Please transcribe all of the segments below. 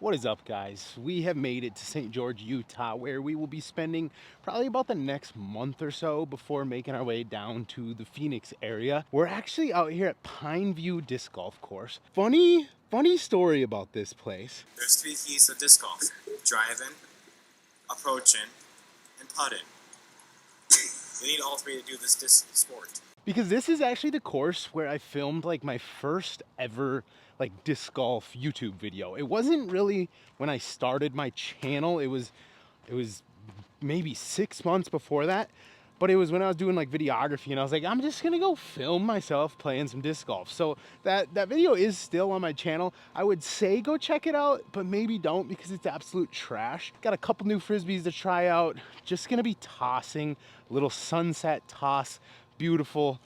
What is up, guys? We have made it to St. George, Utah, where we will be spending probably about the next month or so before making our way down to the Phoenix area. We're actually out here at Pine View Disc Golf Course. Funny story about this place. There's three keys to disc golf: driving, approaching, and putting. You need all three to do this disc sport. Because this is actually the course where I filmed like my first ever like disc golf YouTube video. It wasn't really when I started my channel. It was maybe 6 months before that. But it was when I was doing like videography and I was like, I'm just gonna go film myself playing some disc golf. So that video is still on my channel. I would say go check it out, but maybe don't because it's absolute trash. Got a couple new Frisbees to try out. Just gonna be tossing, little sunset toss, beautiful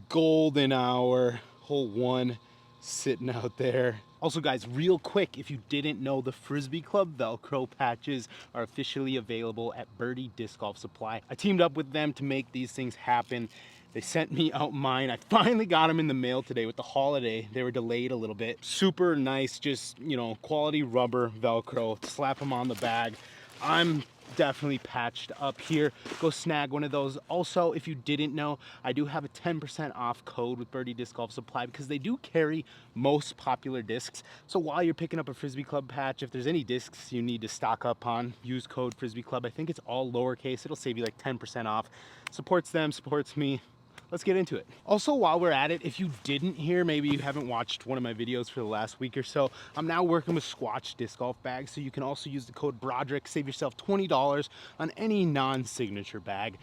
golden hour, hole one sitting out there. Also guys, real quick, if you didn't know, the Frisbee Club Velcro patches are officially available at Birdie Disc Golf Supply. I teamed up with them to make these things happen. They sent me out mine. I finally got them in the mail today with the holiday. They were delayed a little bit. Super nice, just, you know, quality rubber Velcro. Slap them on the bag. I'm definitely patched up here. Go snag one of those. Also, if you didn't know, I do have a 10% off code with Birdie Disc Golf Supply because they do carry most popular discs. So while you're picking up a Frisbee Club patch, if there's any discs you need to stock up on, use code Frisbee Club. I think it's all lowercase. It'll save you like 10% off. Supports them, supports me. Let's get into it. Also, while we're at it, if you didn't hear, maybe you haven't watched one of my videos for the last week or so, I'm now working with Squatch disc golf bags, so you can also use the code Broderick, save yourself $20 on any non-signature bag.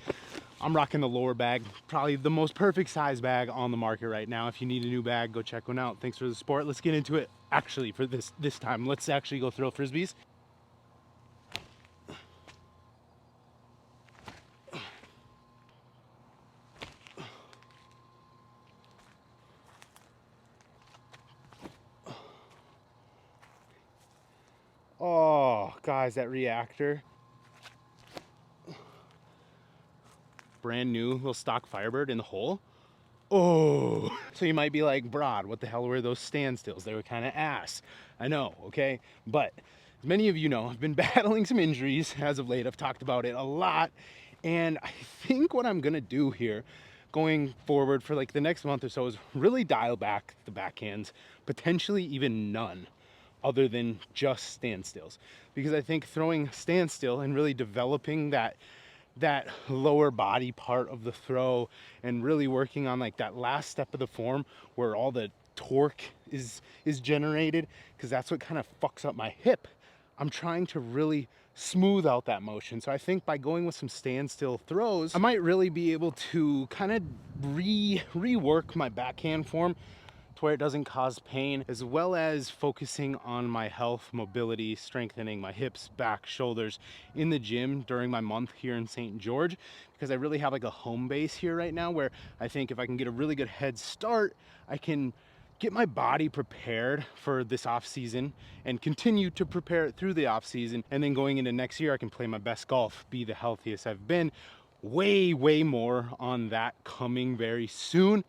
I'm rocking the lower bag, probably the most perfect size bag on the market right now. If you need a new bag, go check one out. Thanks for the support. Let's get into it. Actually, for this time, let's actually go throw Frisbees. Oh, guys, that reactor. Brand new little stock Firebird in the hole. Oh, so you might be like, Brod, what the hell were those standstills? They were kind of ass. I know, okay? But as many of you know, I've been battling some injuries as of late. I've talked about it a lot. And I think what I'm gonna do here going forward for like the next month or so is really dial back the backhands, potentially even none other than just standstills. Because I think throwing standstill and really developing that lower body part of the throw and really working on like that last step of the form where all the torque is generated, because that's what kind of fucks up my hip. I'm trying to really smooth out that motion. So I think by going with some standstill throws, I might really be able to kind of rework my backhand form to where it doesn't cause pain, as well as focusing on my health, mobility, strengthening my hips, back, shoulders in the gym during my month here in St. George, because I really have like a home base here right now where I think if I can get a really good head start, I can get my body prepared for this off season and continue to prepare it through the off season. And then going into next year, I can play my best golf, be the healthiest I've been. Way more on that coming very soon.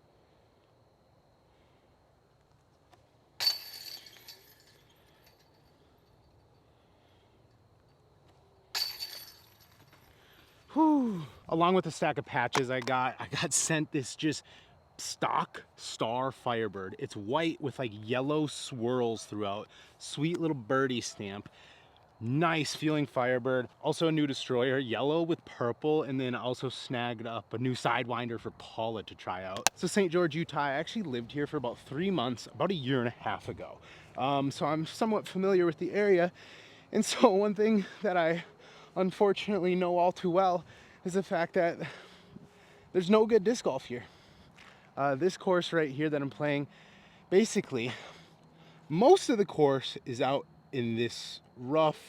Whew. Along with the stack of patches I got sent this just stock Star Firebird. It's white with like yellow swirls throughout. Sweet little birdie stamp. Nice feeling Firebird. Also a new destroyer, yellow with purple, and then also snagged up a new Sidewinder for Paula to try out. So St. George, Utah, I actually lived here for about 3 months, about a year and a half ago. So I'm somewhat familiar with the area. And so one thing that I unfortunately know all too well is the fact that there's no good disc golf here. This course right here that I'm playing, basically, most of the course is out in this rough,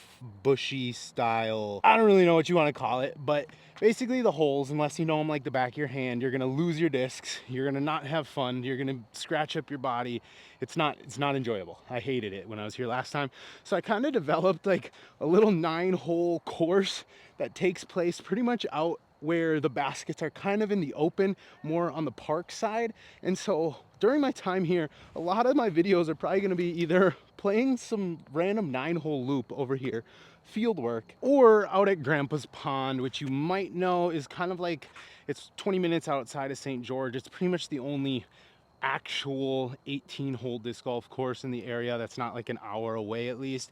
bushy style. I don't really know what you want to call it, but basically the holes, unless you know them like the back of your hand, you're gonna lose your discs. You're gonna not have fun. You're gonna scratch up your body. It's not enjoyable. I hated it when I was here last time. So I kind of developed like a little 9-hole course that takes place pretty much out where the baskets are kind of in the open, more on the park side. And so during my time here, a lot of my videos are probably gonna be either playing some random 9-hole loop over here, field work, or out at Grandpa's Pond, which you might know is kind of like, it's 20 minutes outside of St. George. It's pretty much the only actual 18-hole disc golf course in the area that's not like an hour away at least.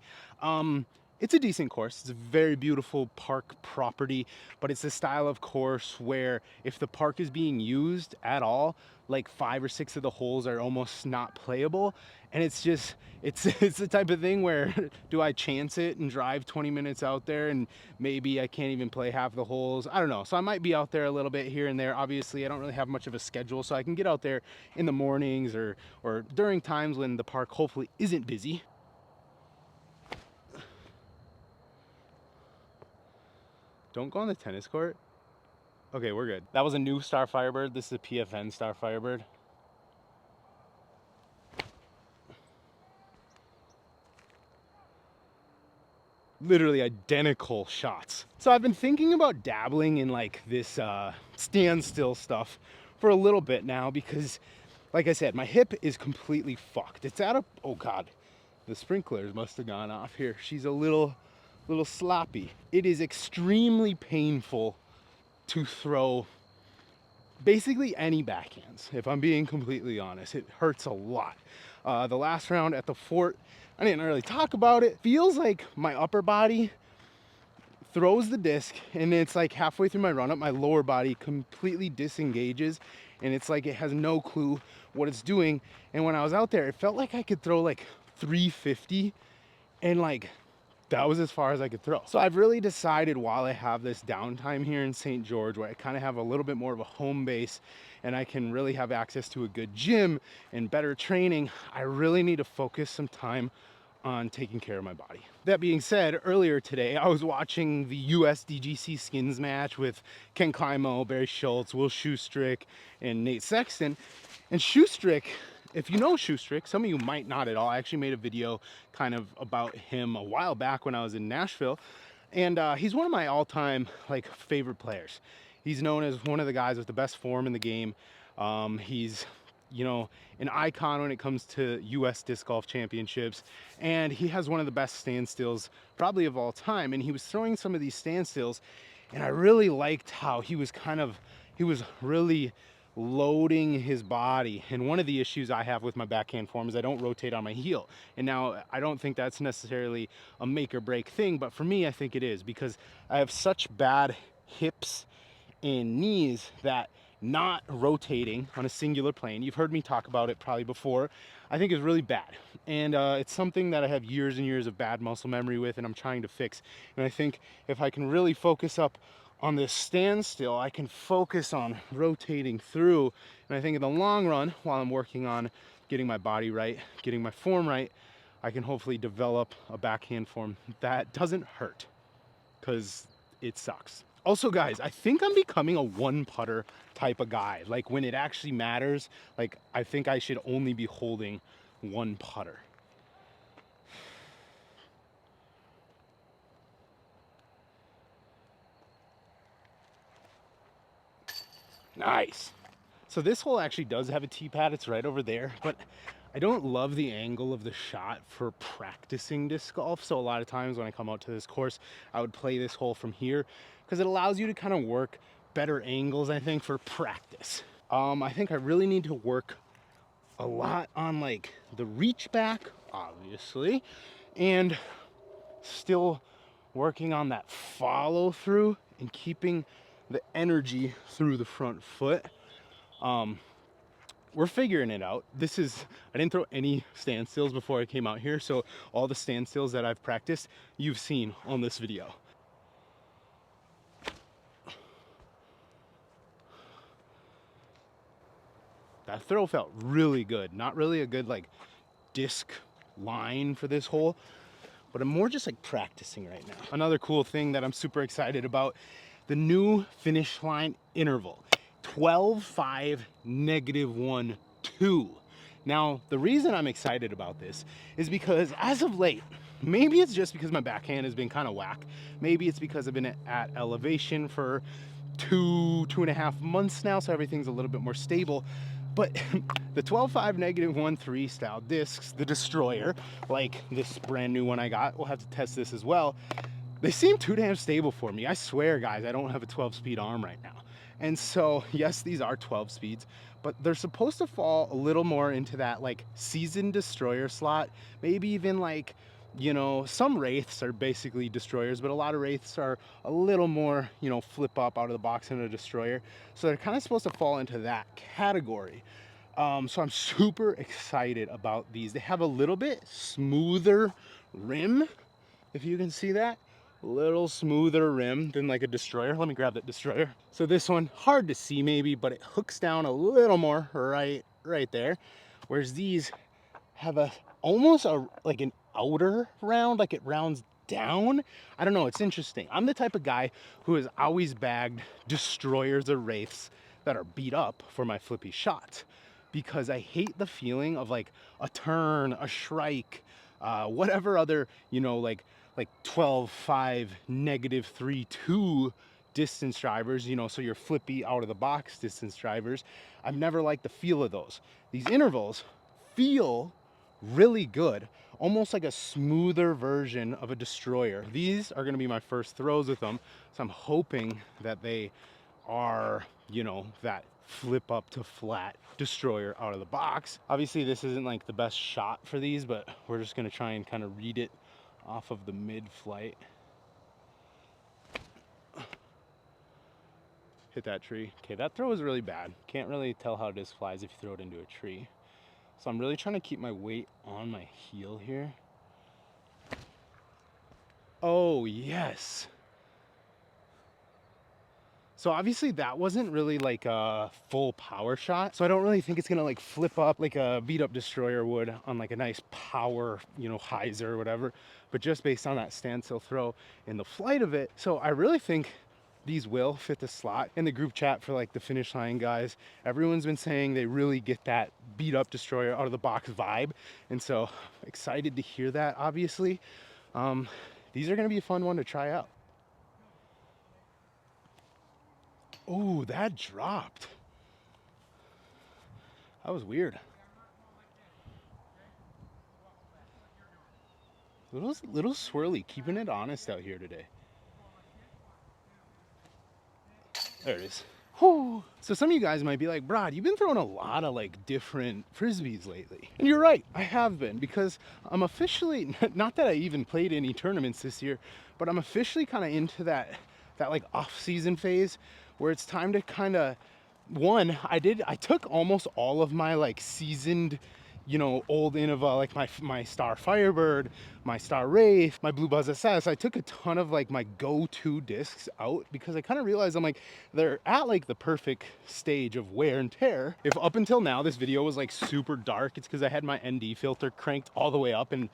It's a decent course. It's a very beautiful park property, but it's the style of course where if the park is being used at all, like 5 or 6 of the holes are almost not playable. And it's just, it's the type of thing where do I chance it and drive 20 minutes out there and maybe I can't even play half the holes? I don't know. So I might be out there a little bit here and there. Obviously, I don't really have much of a schedule, so I can get out there in the mornings or during times when the park hopefully isn't busy. Don't go on the tennis court. Okay, we're good. That was a new Star Firebird. This is a PFN Star Firebird. Literally identical shots. So I've been thinking about dabbling in like this standstill stuff for a little bit now because, like I said, my hip is completely fucked. It's at a, oh God, the sprinklers must have gone off here. She's a little sloppy. It is extremely painful to throw basically any backhands, if I'm being completely honest. It hurts a lot. The last round at the fort, I didn't really talk about it. Feels like my upper body throws the disc and it's like halfway through my run up, my lower body completely disengages and it's like it has no clue what it's doing. And when I was out there, it felt like I could throw like 350 and like that was as far as I could throw. So I've really decided while I have this downtime here in St. George where I kind of have a little bit more of a home base and I can really have access to a good gym and better training, I really need to focus some time on taking care of my body. That being said, earlier today, I was watching the USDGC skins match with Ken Climo, Barry Schultz, Will Shoestrick, and Nate Sexton. And Shoestrick, if you know Shoestrick, some of you might not at all. I actually made a video kind of about him a while back when I was in Nashville. And he's one of my all-time like favorite players. He's known as one of the guys with the best form in the game. He's, you know, an icon when it comes to US disc golf championships, and he has one of the best standstills probably of all time. And he was throwing some of these standstills and I really liked how he was really loading his body. And one of the issues I have with my backhand form is I don't rotate on my heel. And now I don't think that's necessarily a make or break thing, but for me I think it is, because I have such bad hips and knees that not rotating on a singular plane, you've heard me talk about it probably before, I think is really bad. And it's something that I have years and years of bad muscle memory with and I'm trying to fix. And I think if I can really focus up on this standstill, I can focus on rotating through. And I think in the long run, while I'm working on getting my body right, getting my form right, I can hopefully develop a backhand form that doesn't hurt, because it sucks. Also, guys, I think I'm becoming a one putter type of guy. Like when it actually matters, like I think I should only be holding one putter. Nice. So this hole actually does have a tee pad. It's right over there, but I don't love the angle of the shot for practicing disc golf. So a lot of times when I come out to this course, I would play this hole from here because it allows you to kind of work better angles, I think, for practice. I think I really need to work a lot on like the reach back, obviously, and still working on that follow through and keeping the energy through the front foot. We're figuring it out. I didn't throw any standstills before I came out here, so all the standstills that I've practiced, you've seen on this video. That throw felt really good. Not really a good like disc line for this hole, but I'm more just like practicing right now. Another cool thing that I'm super excited about, the new finish line interval. 12-5, -1, 2. Now, the reason I'm excited about this is because as of late, maybe it's just because my backhand has been kind of whack. Maybe it's because I've been at elevation for 2.5 months now, so everything's a little bit more stable. But the 12.5 -1.3 style discs, the Destroyer, like this brand new one I got, we'll have to test this as well. They seem too damn stable for me. I swear, guys, I don't have a 12-speed arm right now. And so, yes, these are 12 speeds, but they're supposed to fall a little more into that like seasoned Destroyer slot, maybe even like, you know, some Wraiths are basically Destroyers, but a lot of Wraiths are a little more, you know, flip up out of the box in a Destroyer. So they're kind of supposed to fall into that category. So I'm super excited about these. They have a little bit smoother rim, if you can see that. A little smoother rim than like a Destroyer. Let me grab that Destroyer. So this one, hard to see maybe, but it hooks down a little more right there. Whereas these have a almost like an outer round, like it rounds down. I don't know, it's interesting. I'm the type of guy who has always bagged Destroyers or Wraiths that are beat up for my flippy shots, because I hate the feeling of like a turn, a shrike, whatever other, you know, like 12.5 -3.2 distance drivers, you know, so your flippy out of the box distance drivers. I've never liked the feel of those. These intervals feel really good, almost like a smoother version of a Destroyer. These are going to be my first throws with them, so I'm hoping that they are, you know, that flip up to flat Destroyer out of the box. Obviously this isn't like the best shot for these, but we're just going to try and kind of read it off of the mid-flight. Hit that tree. Okay, that throw is really bad. Can't really tell how this flies if you throw it into a tree. So I'm really trying to keep my weight on my heel here. Oh, yes. So obviously that wasn't really like a full power shot. So I don't really think it's gonna like flip up like a beat up Destroyer would on like a nice power, you know, hyzer or whatever. But just based on that standstill throw in the flight of it. So I really think these will fit the slot. In the group chat for like the finish line guys, everyone's been saying they really get that beat up Destroyer out of the box vibe. And so excited to hear that, obviously. These are gonna be a fun one to try out. Oh, that dropped. That was weird. Little swirly, keeping it honest out here today. There it is. Whew. So some of you guys might be like, Brad, you've been throwing a lot of like different Frisbees lately. And you're right, I have been, because I'm officially, not that I even played any tournaments this year, but I'm officially kind of into that like off-season phase where it's time to kind of, I took almost all of my like seasoned, you know, old Innova, like my Star Firebird, my Star Wraith, my Blue Buzz SS. I took a ton of like my go-to discs out because I kind of realized I'm like, they're at like the perfect stage of wear and tear. If up until now this video was like super dark, it's because I had my ND filter cranked all the way up and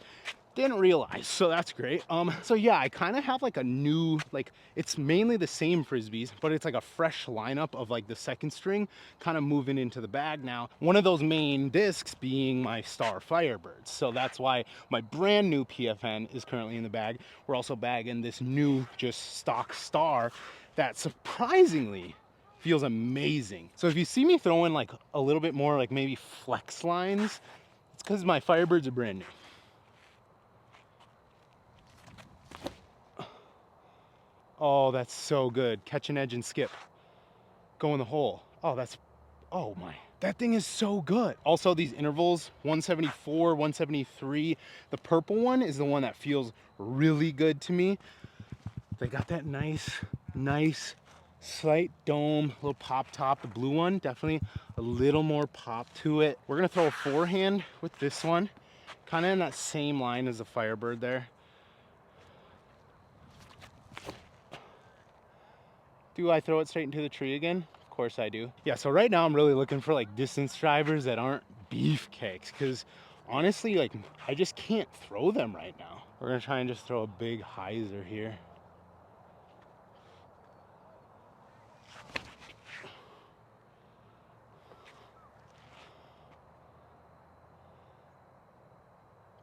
didn't realize, so that's great. So yeah, I kind of have like a new, like it's mainly the same Frisbees, but it's like a fresh lineup of like the second string kind of moving into the bag now. One of those main discs being my Star Firebirds. So that's why my brand new PFN is currently in the bag. We're also bagging this new just stock Star that surprisingly feels amazing. So if you see me throwing like a little bit more like maybe flex lines, it's because my Firebirds are brand new. Oh, that's so good. Catch an edge and skip. Go in the hole. Oh, oh my. That thing is so good. Also, these intervals, 174, 173. The purple one is the one that feels really good to me. They got that nice slight dome, little pop top. The blue one, definitely a little more pop to it. We're gonna throw a forehand with this one, kind of in that same line as the Firebird there. Do I throw it straight into the tree again? Of course I do. Yeah, so right now I'm really looking for like distance drivers that aren't beefcakes, because honestly, like I just can't throw them right now. We're gonna try and just throw a big hyzer here.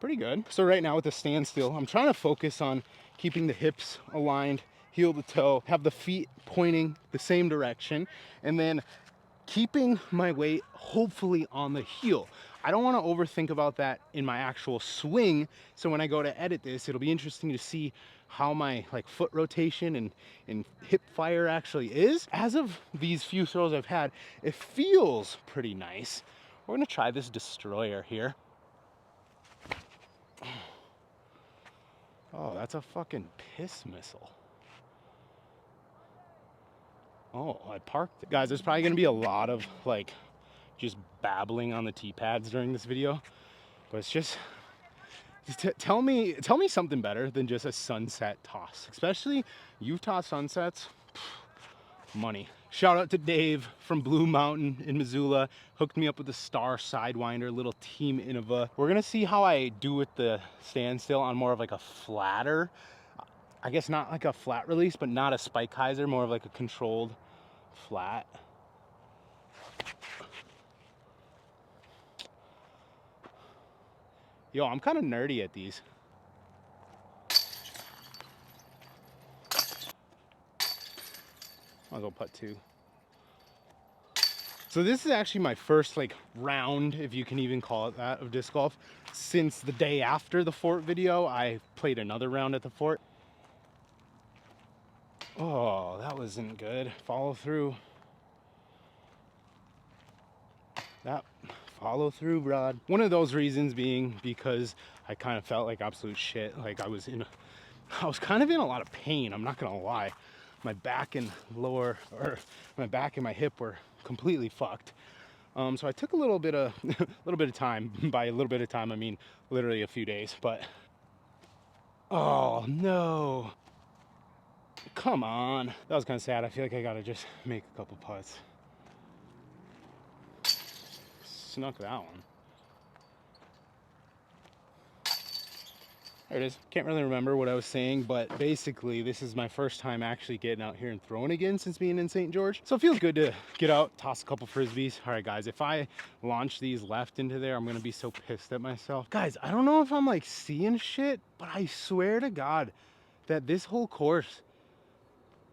Pretty good. So right now with the standstill, I'm trying to focus on keeping the hips aligned, heel to toe, have the feet pointing the same direction, and then keeping my weight hopefully on the heel. I don't want to overthink about that in my actual swing. So when I go to edit this, it'll be interesting to see how my like foot rotation and hip fire actually is. As of these few throws I've had, it feels pretty nice. We're gonna try this destroyer here. Oh, that's a fucking piss missile. Oh, I parked it. Guys, there's probably gonna be a lot of like just babbling on the tee pads during this video, but it's just tell me something better than just a sunset toss, especially Utah sunsets. Money. Shout out to Dave from Blue Mountain in Missoula. Hooked me up with the Star Sidewinder, little Team Innova. We're gonna see how I do with the standstill on more of like a flatter, I guess not like a flat release, but not a spike hyzer, more of like a controlled flat. Yo, I'm kind of nerdy at these. I'll go putt 2. So this is actually my first like round, if you can even call it that, of disc golf. Since the day after the fort video, I played another round at the fort. Oh, that wasn't good. Follow through. That follow through, Rod. One of those reasons being because I kind of felt like absolute shit. Like I was kind of in a lot of pain, I'm not gonna lie. My back and my back and my hip were completely fucked. So I took a little bit of time. By a little bit of time, I mean literally a few days. But oh no, come on, that was kind of sad. I feel like I gotta just make a couple putts. Snuck that one. There it is. Can't really remember what I was saying, but basically this is my first time actually getting out here and throwing again since being in St. George. So it feels good to get out, toss a couple Frisbees. All right, guys, if I launch these left into there, I'm gonna be so pissed at myself. Guys, I don't know if I'm like seeing shit, but I swear to God that this whole course,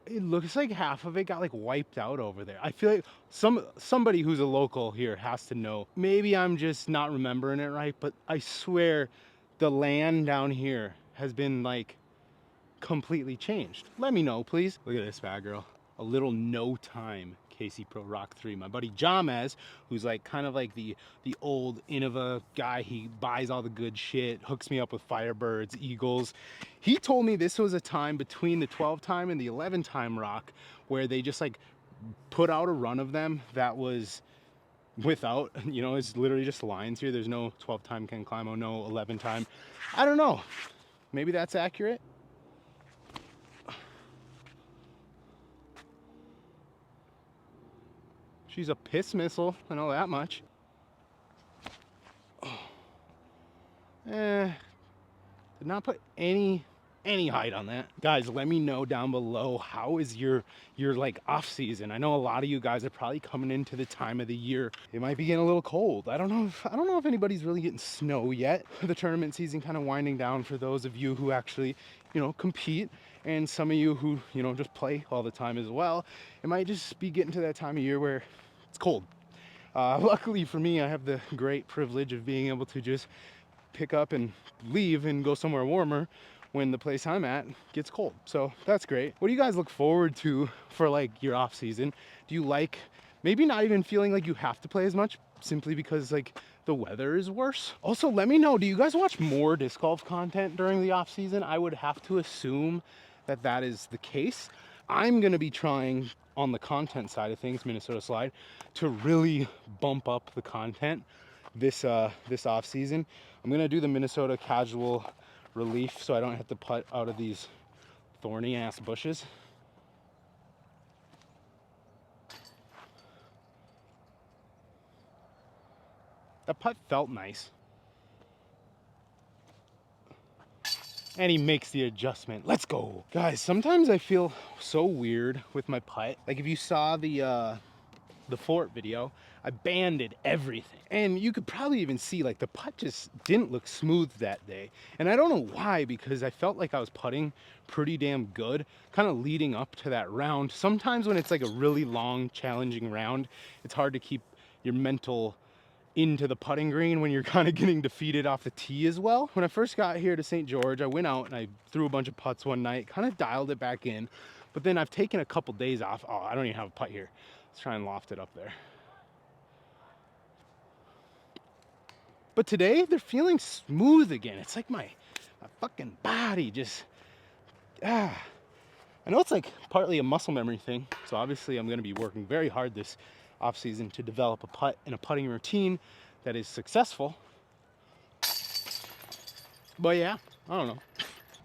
it looks like half of it got like wiped out over there. I feel like somebody who's a local here has to know. Maybe I'm just not remembering it right, but I swear the land down here has been like completely changed. Let me know, please. Look at this bad girl. A little no time KC Pro Rock 3. My buddy Jamez, who's like kind of like the old Innova guy, he buys all the good shit, hooks me up with Firebirds, Eagles. He told me this was a time between the 12 time and the 11 time rock where they just like put out a run of them that was without, you know, it's literally just lines here. There's no 12 time Ken Climo, no 11 time. I don't know. Maybe that's accurate. She's a piss missile, I know that much. Did not put any height on that. Guys, let me know down below, how is your like off season? I know a lot of you guys are probably coming into the time of the year. It might be getting a little cold. I don't know if anybody's really getting snow yet. The tournament season kind of winding down for those of you who actually, you know, compete, and some of you who, you know, just play all the time as well. It might just be getting to that time of year where it's cold. Luckily for me, I have the great privilege of being able to just pick up and leave and go somewhere warmer when the place I'm at gets cold. So that's great. What do you guys look forward to for like your off season? Do you like maybe not even feeling like you have to play as much simply because like the weather is worse? Also, let me know, do you guys watch more disc golf content during the off season? I would have to assume that that is the case. I'm gonna be trying on the content side of things, Minnesota Slide, to really bump up the content this off season. I'm gonna do the Minnesota casual relief so I don't have to putt out of these thorny ass bushes. That putt felt nice. And he makes the adjustment. Let's go. Guys, sometimes I feel so weird with my putt. Like if you saw the the fort video, I banded everything. And you could probably even see like the putt just didn't look smooth that day. And I don't know why, because I felt like I was putting pretty damn good kind of leading up to that round. Sometimes when it's like a really long, challenging round, it's hard to keep your mental into the putting green when you're kind of getting defeated off the tee as well. When I first got here to St. George, I went out and I threw a bunch of putts one night, kind of dialed it back in. But then I've taken a couple days off. Oh, I don't even have a putt here. Let's try and loft it up there. But today they're feeling smooth again. It's like my fucking body just, I know it's like partly a muscle memory thing. So obviously I'm going to be working very hard this off season to develop a putt and a putting routine that is successful. But yeah, I don't know.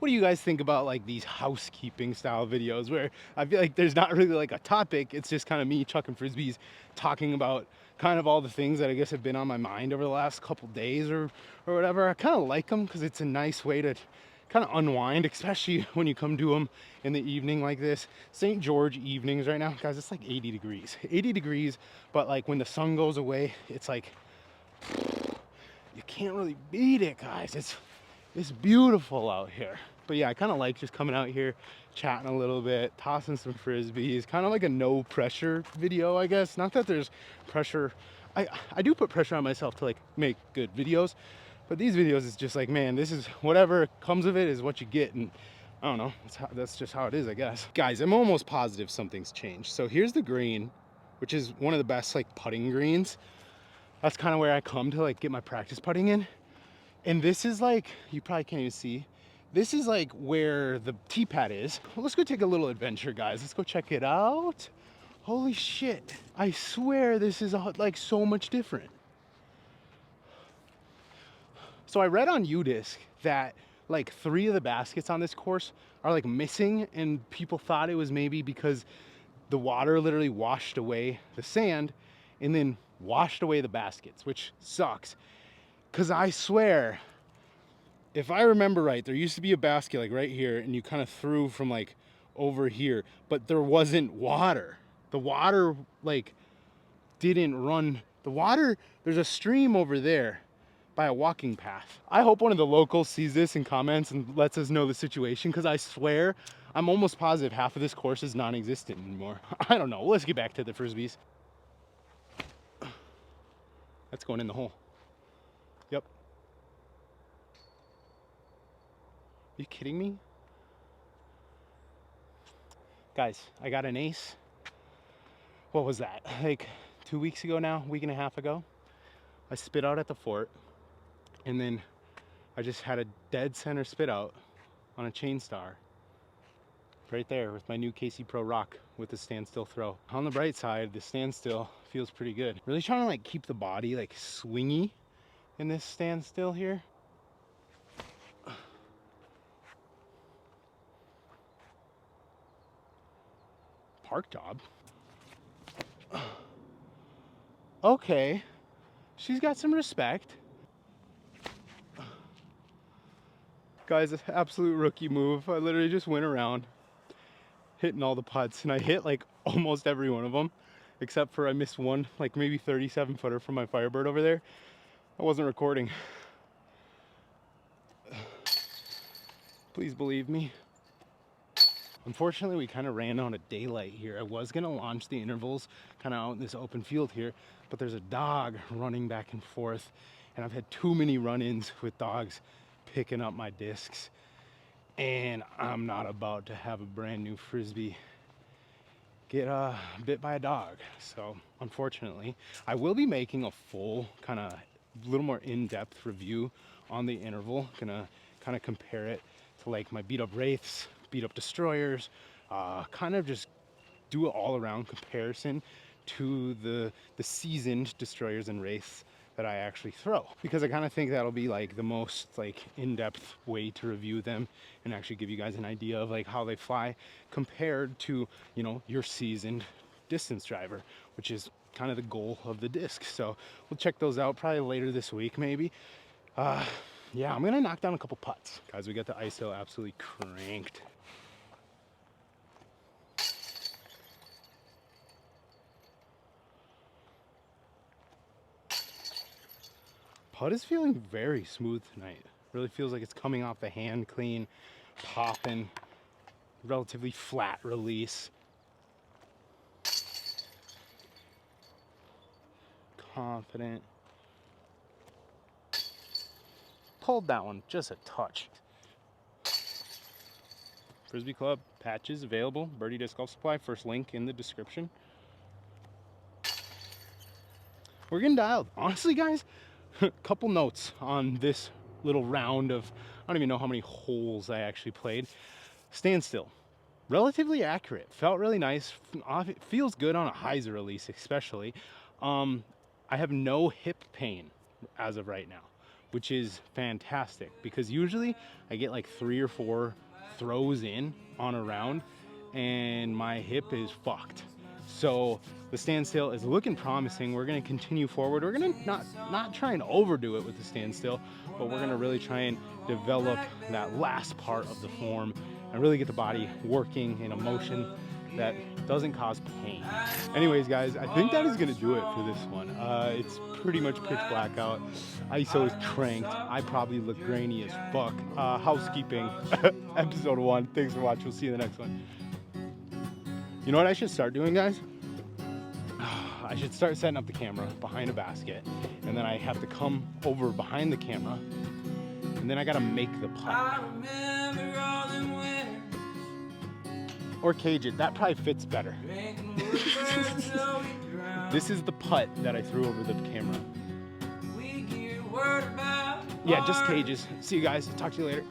What do you guys think about like these housekeeping style videos where I feel like there's not really like a topic, it's just kind of me chucking frisbees, talking about kind of all the things that I guess have been on my mind over the last couple days or whatever. I kind of like them because it's a nice way to kind of unwind, especially when you come do them in the evening like this. St. George evenings right now, guys, it's like 80 degrees. 80 degrees, but like when the sun goes away, it's like, you can't really beat it, guys. It's beautiful out here. But yeah, I kind of like just coming out here, chatting a little bit, tossing some frisbees, kind of like a no pressure video, I guess. Not that there's pressure. I do put pressure on myself to like make good videos, but these videos is just like, man, this is whatever comes of it is what you get. And I don't know, that's just how it is, I guess. Guys, I'm almost positive something's changed. So here's the green, which is one of the best like putting greens. That's kind of where I come to like get my practice putting in. And this is like, you probably can't even see, this is like where the tee pad is. Well, let's go take a little adventure, guys. Let's go check it out. Holy shit. I swear this is like so much different. So I read on UDisc that like 3 of the baskets on this course are like missing, and people thought it was maybe because the water literally washed away the sand and then washed away the baskets, which sucks. Cause I swear, if I remember right, there used to be a basket like right here, and you kind of threw from like over here, but there wasn't water. The water like didn't run. The water, there's a stream over there by a walking path. I hope one of the locals sees this and comments and lets us know the situation, because I swear, I'm almost positive half of this course is non-existent anymore. I don't know. Let's get back to the frisbees. That's going in the hole. Yep. Are you kidding me? Guys, I got an ace. What was that? Like 2 weeks ago now, week and a half ago. I spit out at the fort, and then I just had a dead center spit out on a chain star right there with my new KC Pro Rock with the standstill throw. On the bright side, the standstill feels pretty good. Really trying to like keep the body like swingy in this standstill here. Park job. Okay, she's got some respect. Guys, absolute rookie move. I literally just went around hitting all the putts, and I hit like almost every one of them, except for I missed one, like maybe 37 footer from my Firebird over there. I wasn't recording. Please believe me. Unfortunately, we kind of ran out of daylight here. I was gonna launch the intervals kind of out in this open field here, but there's a dog running back and forth, and I've had too many run-ins with dogs picking up my discs, and I'm not about to have a brand new Frisbee get bit by a dog. So unfortunately, I will be making a full kind of little more in-depth review on the interval. Gonna kind of compare it to like my beat up wraiths, beat up destroyers, kind of just do an all-around comparison to the seasoned destroyers and wraiths that I actually throw, because I kind of think that'll be like the most like in-depth way to review them and actually give you guys an idea of like how they fly compared to, you know, your seasoned distance driver, which is kind of the goal of the disc. So we'll check those out probably later this week maybe. Yeah, I'm gonna knock down a couple putts, guys. We got the ISO absolutely cranked. Putt is feeling very smooth tonight. Really feels like it's coming off the hand clean, popping, relatively flat release. Confident. Pulled that one just a touch. Frisbee Club patches available. Birdie Disc Golf Supply. First link in the description. We're getting dialed. Honestly, guys, a couple notes on this little round of, I don't even know how many holes I actually played. Standstill. Relatively accurate. Felt really nice. It feels good on a hyzer release, especially. I have no hip pain as of right now, which is fantastic because usually I get like 3 or 4 throws in on a round and my hip is fucked. So the standstill is looking promising. We're going to continue forward. We're going to not try and overdo it with the standstill, but we're going to really try and develop that last part of the form and really get the body working in a motion that doesn't cause pain. Anyways, guys, I think that is going to do it for this one. It's pretty much pitch black out. ISO is cranked. I probably look grainy as fuck. Housekeeping, episode 1. Thanks for watching. We'll see you in the next one. You know what I should start doing, guys? I should start setting up the camera behind a basket, and then I have to come over behind the camera, and then I gotta make the putt. Or cage it. That probably fits better. This is the putt that I threw over the camera. Yeah, just cages. See you guys. Talk to you later.